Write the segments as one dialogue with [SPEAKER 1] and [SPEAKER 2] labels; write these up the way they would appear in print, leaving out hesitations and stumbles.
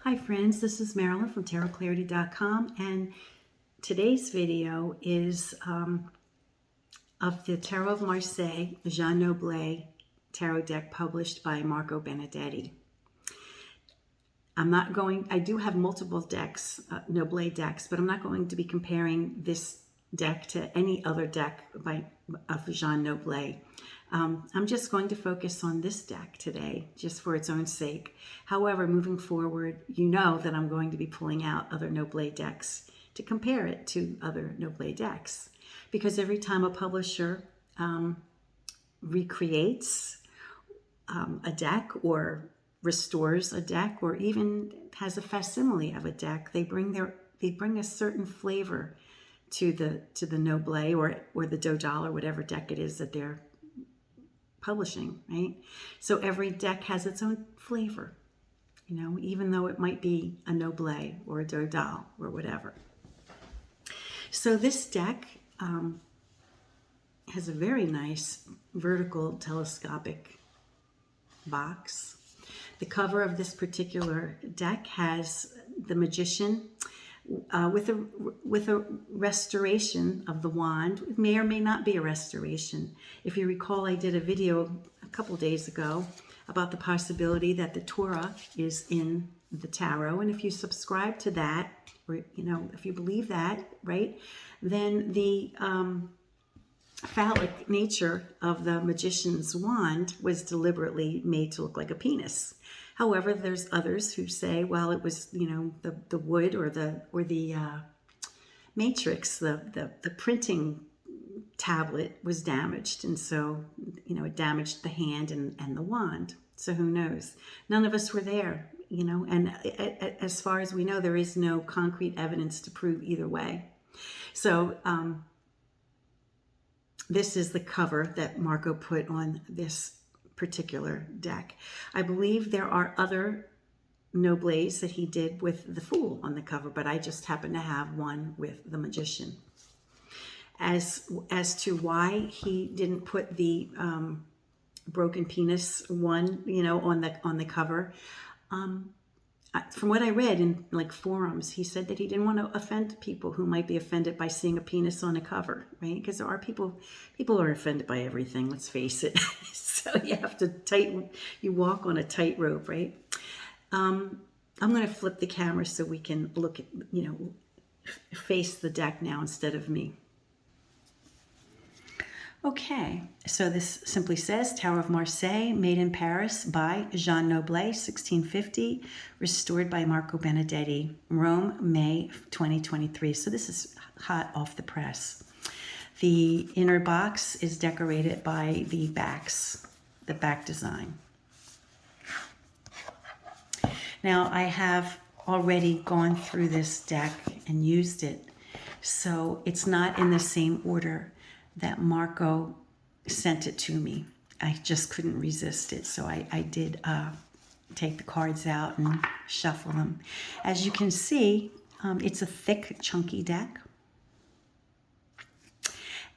[SPEAKER 1] Hi friends, this is Marilyn from tarotclarity.com, and today's video is of the Tarot of Marseille, the Jean Noblet Tarot deck published by Marco Benedetti. I do have multiple decks, Noblet decks, but I'm not going to be comparing this deck to any other deck of Jean Noblet. I'm just going to focus on this deck today, just for its own sake. However, moving forward, you know that I'm going to be pulling out other Noblet decks to compare it to other Noblet decks. Because every time a publisher recreates a deck or restores a deck or even has a facsimile of a deck, they bring a certain flavor to the Noblet or the Dodal or whatever deck it is that they're publishing, right? So every deck has its own flavor, you know, even though it might be a Noblet or a Dodal or whatever. So this deck has a very nice vertical telescopic box. The cover of this particular deck has the Magician with a restoration of the wand. It may or may not be a restoration. If you recall, I did a video a couple days ago about the possibility that the Torah is in the tarot, and if you subscribe to that, or you know, if you believe that, right, then the phallic nature of the Magician's wand was deliberately made to look like a penis. However, there's others who say, well, it was, you know, the wood or the matrix, the printing tablet was damaged, and so, you know, it damaged the hand and the wand. So who knows? None of us were there, you know, and as far as we know, there is no concrete evidence to prove either way. So this is the cover that Marco put on this particular deck. I believe there are other Noblets that he did with the Fool on the cover, but I just happen to have one with the Magician. As to why he didn't put the broken penis one, you know, on the cover, from what I read in like forums, he said that he didn't want to offend people who might be offended by seeing a penis on a cover, right? Because there are people are offended by everything, let's face it. So you have to you walk on a tightrope, right? I'm going to flip the camera so we can look at, you know, face the deck now instead of me. Okay, so this simply says Tarot of Marseille, made in Paris by Jean Noblet, 1650, restored by Marco Benedetti, Rome, May 2023. So this is hot off the press. The inner box is decorated by the back design. Now, I have already gone through this deck and used it, so it's not in the same order that Marco sent it to me. I just couldn't resist it, so I did take the cards out and shuffle them. As you can see, it's a thick, chunky deck.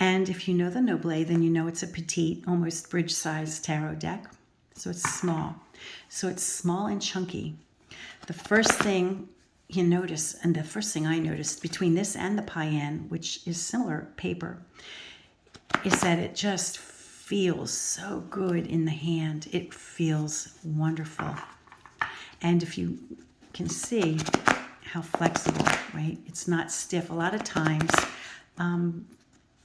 [SPEAKER 1] And if you know the Noblet, then you know it's a petite, almost bridge-sized tarot deck. So it's small. So it's small and chunky. The first thing you notice, and the first thing I noticed between this and the Payen, which is similar paper, is that it just feels so good in the hand. It feels wonderful. And if you can see how flexible, right? It's not stiff. A lot of times,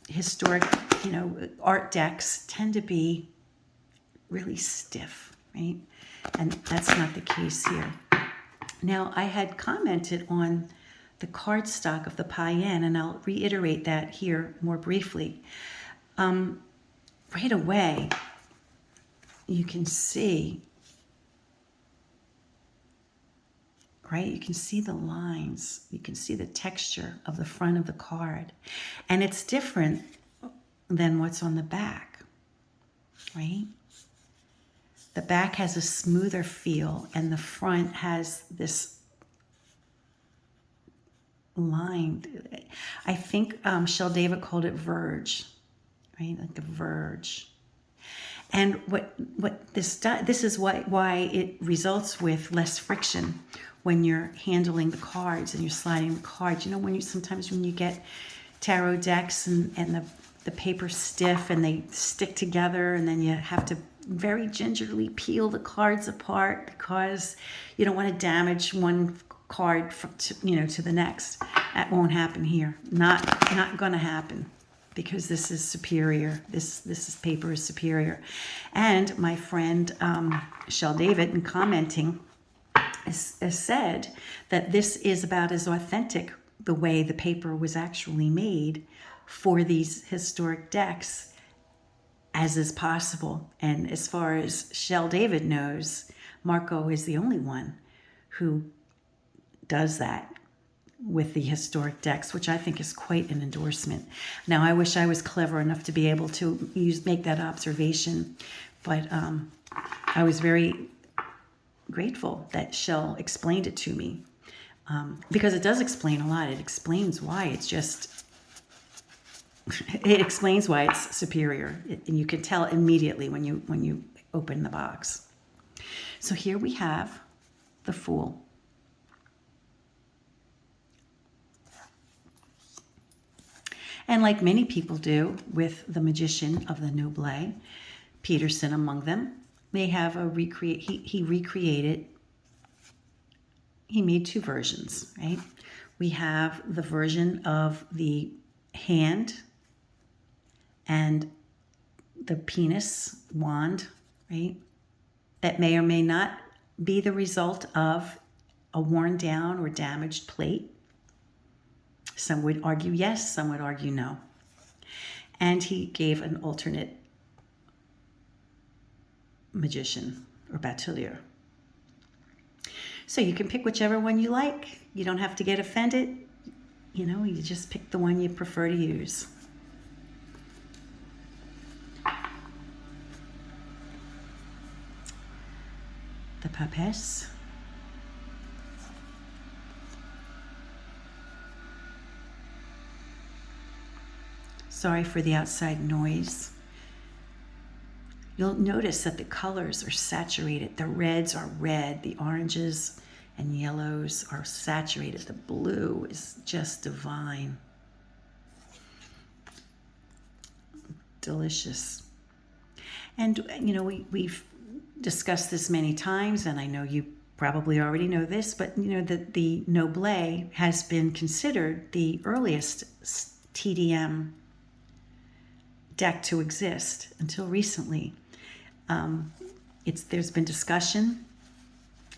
[SPEAKER 1] historic, you know, art decks tend to be really stiff, right? And that's not the case here. Now, I had commented on the cardstock of the Payen, and I'll reiterate that here more briefly. Right away, you can see, right? You can see the lines. You can see the texture of the front of the card. And it's different than what's on the back, right? The back has a smoother feel, and the front has this line. I think Shel David called it verge, right? Like the verge. And what this is why it results with less friction. when you're handling the cards and you're sliding the cards. You know, when you sometimes when you get tarot decks and the paper's stiff and they stick together, and then you have to very gingerly peel the cards apart because you don't want to damage one card to the next. That won't happen here. Not going to happen, because this is superior. This paper is superior. And my friend Shell David, in commenting, has said that this is about as authentic the way the paper was actually made for these historic decks as is possible. And as far as Shell David knows, Marco is the only one who does that with the historic decks, which I think is quite an endorsement. Now, I wish I was clever enough to be able to make that observation, but I was very grateful that Shell explained it to me, because it does explain a lot. It explains why it's just, it explains why it's superior, and you can tell immediately when you open the box. So here we have the Fool. And like many people do with the Magician of the Noblet, Peterson among them, they have a he recreated, he made two versions, right? We have the version of the hand and the penis wand, right? That may or may not be the result of a worn down or damaged plate. Some would argue yes, some would argue no. And he gave an alternate magician or batelier. So you can pick whichever one you like. You don't have to get offended. You know, you just pick the one you prefer to use. The papesse. Sorry for the outside noise. You'll notice that the colors are saturated. The reds are red, the oranges and yellows are saturated. The blue is just divine. Delicious. And, you know, we've discussed this many times, and I know you probably already know this, but, you know, the Noblet has been considered the earliest TDM deck to exist until recently. There's been discussion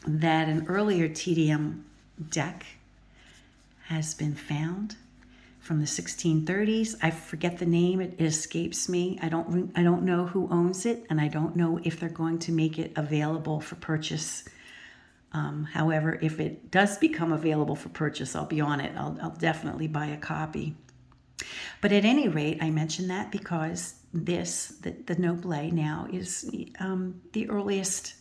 [SPEAKER 1] that an earlier TDM deck has been found from the 1630s. I forget the name; it escapes me. I don't know who owns it, and I don't know if they're going to make it available for purchase. However, if it does become available for purchase, I'll be on it. I'll definitely buy a copy. But at any rate, I mention that because the Noblet now is the earliest.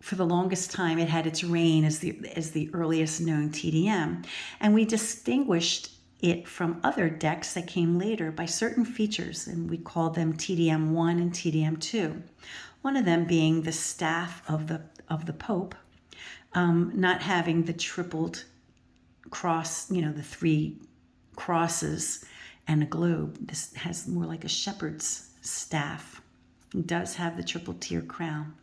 [SPEAKER 1] For the longest time, it had its reign as the earliest known TDM, and we distinguished it from other decks that came later by certain features, and we called them TDM 1 and TDM 2. One of them being the staff of the Pope, not having the tripled cross, you know, the three crosses and a globe. This has more like a shepherd's staff. It does have the triple tier crown.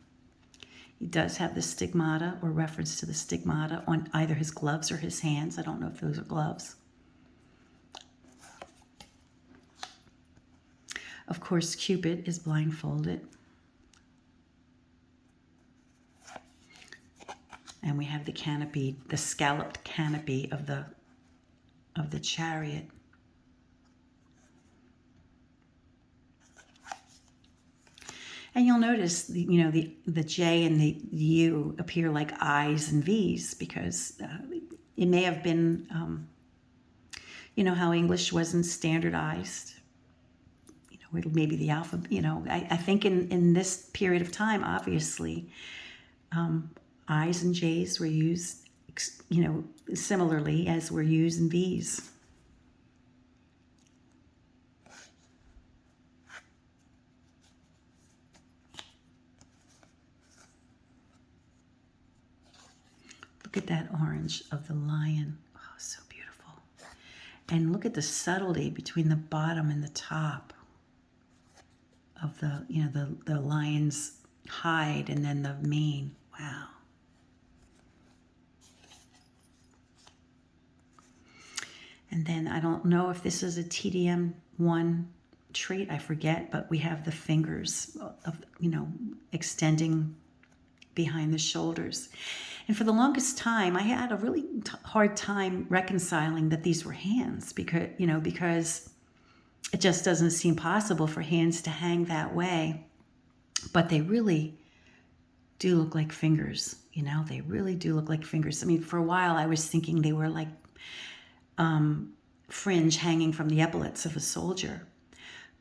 [SPEAKER 1] He does have the stigmata, or reference to the stigmata, on either his gloves or his hands. I don't know if those are gloves. Of course, Cupid is blindfolded. And we have the canopy, the scalloped canopy of the chariot. And you'll notice, the J and the U appear like I's and V's because it may have been, how English wasn't standardized. Maybe the alphabet. I think in this period of time, obviously, I's and J's were used, similarly as were U's and V's. Look at that orange of the lion. Oh, so beautiful. And look at the subtlety between the bottom and the top of the, you know, the lion's hide and then the mane. Wow. And then I don't know if this is a TDM1 trait, I forget, but we have the fingers of, you know, extending behind the shoulders. And for the longest time, I had a really hard time reconciling that these were hands because, you know, because it just doesn't seem possible for hands to hang that way. But they really do look like fingers, you know, they really do look like fingers. I mean, for a while I was thinking they were like fringe hanging from the epaulets of a soldier.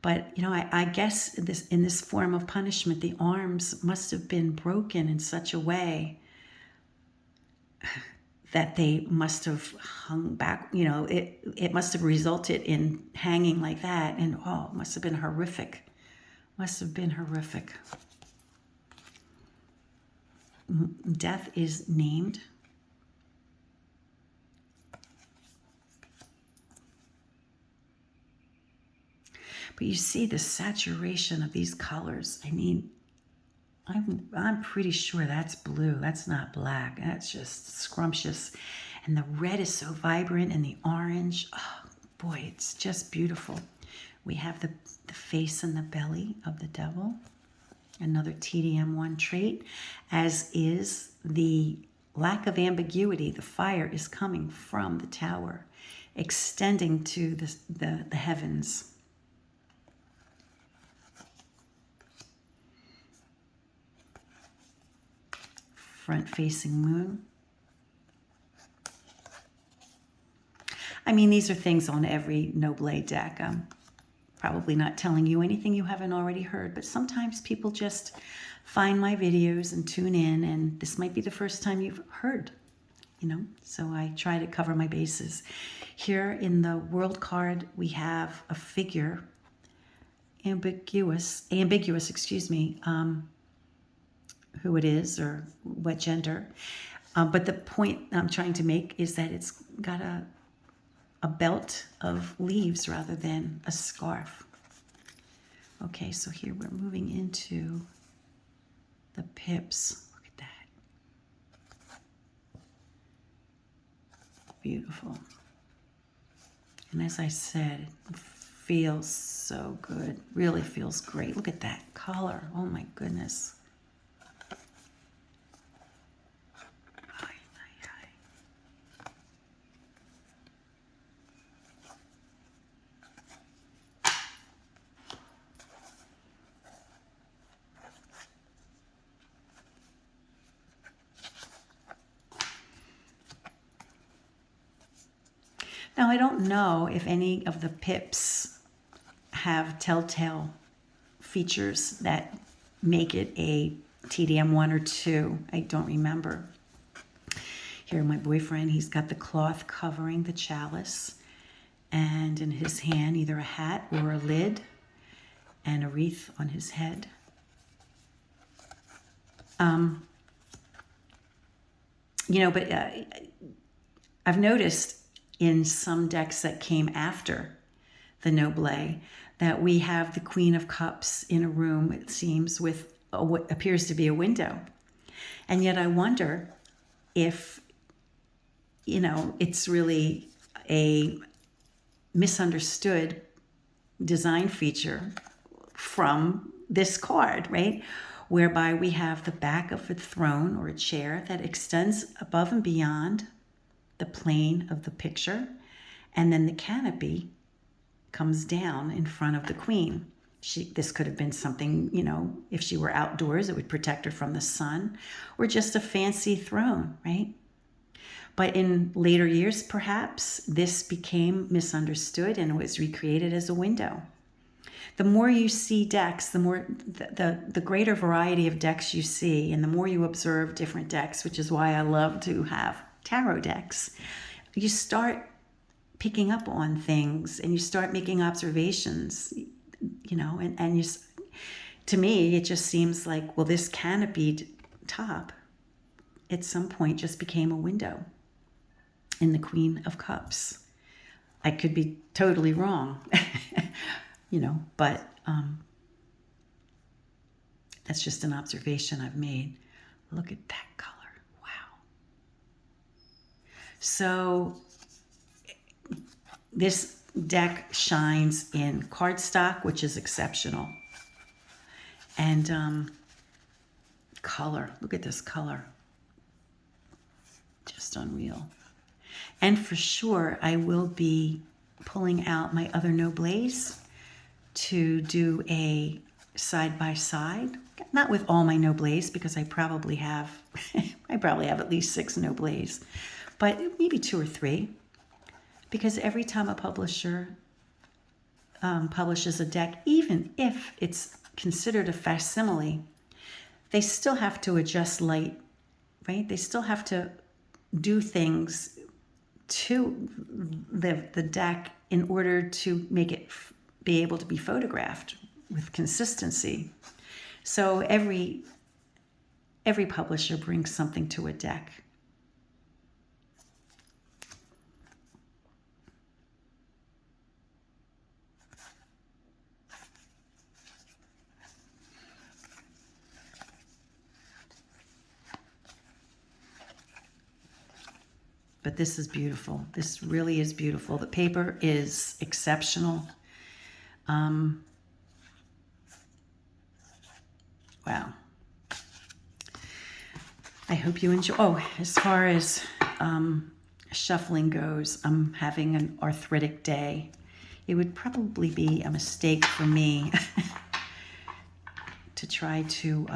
[SPEAKER 1] But, you know, I guess in this form of punishment, the arms must have been broken in such a way that they must have hung back, you know, it must have resulted in hanging like that. And, oh, it must have been horrific. Must have been horrific. Death is named. But you see the saturation of these colors. I mean, I'm pretty sure that's blue. That's not black. That's just scrumptious. And the red is so vibrant, and the orange. Oh, boy, it's just beautiful. We have the face and the belly of the devil. Another TDM1 trait, as is the lack of ambiguity. The fire is coming from the tower, extending to the heavens. Front-facing moon. I mean, these are things on every Noblet deck. I'm probably not telling you anything you haven't already heard, but sometimes people just find my videos and tune in, and this might be the first time you've heard, you know, so I try to cover my bases. Here in the world card, we have a figure, ambiguous, excuse me, who it is or what gender. But the point I'm trying to make is that it's got a belt of leaves rather than a scarf. Okay, so here we're moving into the pips. Look at that. Beautiful. And as I said, it feels so good. Really feels great. Look at that color. Oh my goodness. Now, I don't know if any of the pips have telltale features that make it a TDM1 or 2. I don't remember. Here, my boyfriend, he's got the cloth covering the chalice, and in his hand, either a hat or a lid, and a wreath on his head. You know, but I've noticed in some decks that came after the Noblet that we have the Queen of Cups in a room, it seems, with what appears to be a window. And yet I wonder if, you know, it's really a misunderstood design feature from this card, right? Whereby we have the back of a throne or a chair that extends above and beyond the plane of the picture, and then the canopy comes down in front of the queen. This could have been something, you know, if she were outdoors, it would protect her from the sun, or just a fancy throne, right? But in later years, perhaps, this became misunderstood and was recreated as a window. The more you see decks, the more the greater variety of decks you see, and the more you observe different decks, which is why I love to have tarot decks, you start picking up on things and you start making observations, you know, and you, to me, it just seems like, well, this canopied top at some point just became a window in the Queen of Cups. I could be totally wrong, but that's just an observation I've made. Look at that color. Wow. So this deck shines in cardstock, which is exceptional. And color. Look at this color. Just unreal. And for sure, I will be pulling out my other Noblets to do a side-by-side. Not with all my Noblets, because I probably have at least 6 Noblets, but maybe 2 or 3. Because every time a publisher publishes a deck, even if it's considered a facsimile, they still have to adjust light, right? They still have to do things to the deck in order to make it be able to be photographed with consistency. So every publisher brings something to a deck. But this is beautiful. This really is beautiful. The paper is exceptional. Wow. I hope you enjoy. Oh, as far as shuffling goes, I'm having an arthritic day. It would probably be a mistake for me to try to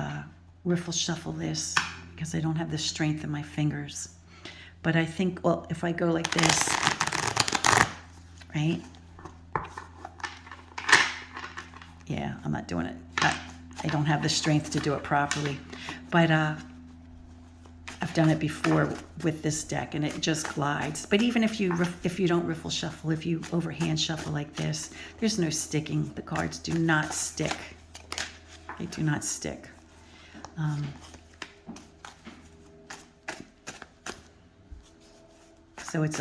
[SPEAKER 1] riffle shuffle this because I don't have the strength in my fingers. But I think, well, if I go like this, right? Yeah, I'm not doing it. I don't have the strength to do it properly. But I've done it before with this deck, and it just glides. But even if you don't riffle shuffle, if you overhand shuffle like this, there's no sticking. The cards do not stick. They do not stick. So it's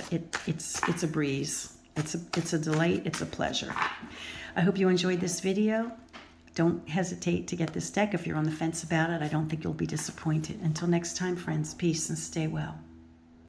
[SPEAKER 1] a breeze. It's a delight. It's a pleasure. I hope you enjoyed this video. Don't hesitate to get this deck if you're on the fence about it. I don't think you'll be disappointed. Until next time, friends, peace and stay well.